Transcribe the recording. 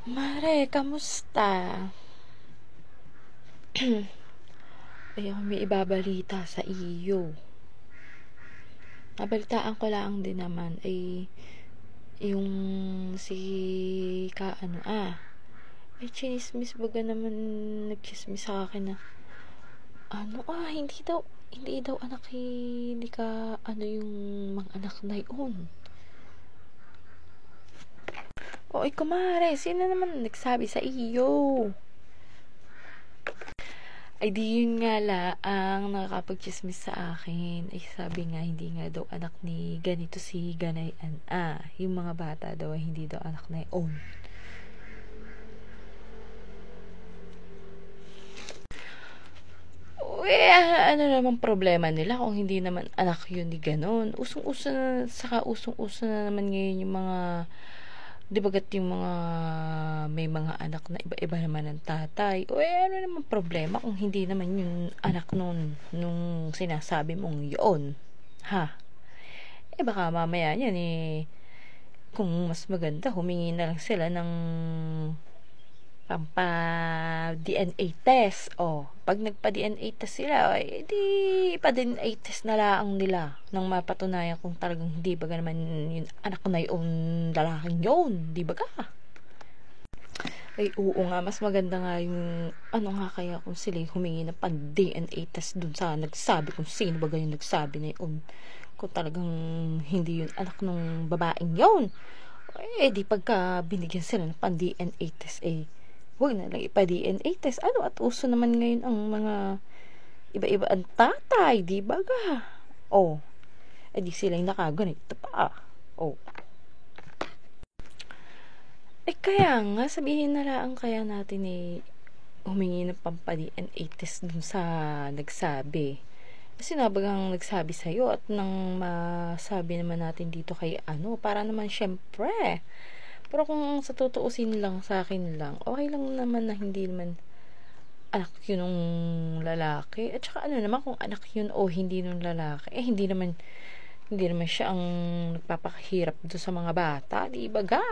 Mare, kamusta? Ay, ako may ibabalita sa iyo. Nabalitaan ko lang din naman ay yung si ay chinismis baga naman nagchismis sa akin na hindi daw anak ni yung mga anak na yun. O ay kumare, sino naman nagsabi sa iyo? Ay di yun nga ang nakakapagchismis sa akin. Ay sabi nga hindi nga daw anak ni ganito si Ganayan. Yung mga bata daw ay hindi daw anak na yun. Uy, ano naman problema nila kung hindi naman anak yun ni ganon. Usong-uso na naman ngayon yung mga, di bagat yung mga may mga anak na iba-iba naman ng tatay. Uy, ano naman problema kung hindi naman yung anak nung sinasabi mong yun? Ha? Baka mamaya yan kung mas maganda humingi na lang sila ng pampa DNA test. Pag nagpa DNA test sila, di pa DNA test na lang nila nang mapatunayan kung talagang hindi baga naman yung anak na yung lalaking yun, di baga? Ay, oo nga, mas maganda nga yung kaya kung sila humingi ng pan DNA test dun sa nagsabi kung sino baga yung nagsabi na yun, kung talagang hindi yun anak nung babaeng yun. Di pagka binigyan sila ng pan DNA test, huwag na lang ipa-DNA test. At uso naman ngayon ang mga iba-iba ang tatay, di ba ga? Di sila yung nakaganito pa. Kaya nga, sabihin na lang kaya natin humingi ng pampa-DNA test dun sa nagsabi. Kasi nabagang nagsabi sa'yo at nang masabi naman natin dito kay para naman syempre. Pero kung sa tutuusin lang sa akin lang, okay lang naman na hindi naman anak yun ng lalaki. At saka naman kung anak yun o hindi nung lalaki, hindi naman siya ang nagpapakahirap doon sa mga bata, di ba ga?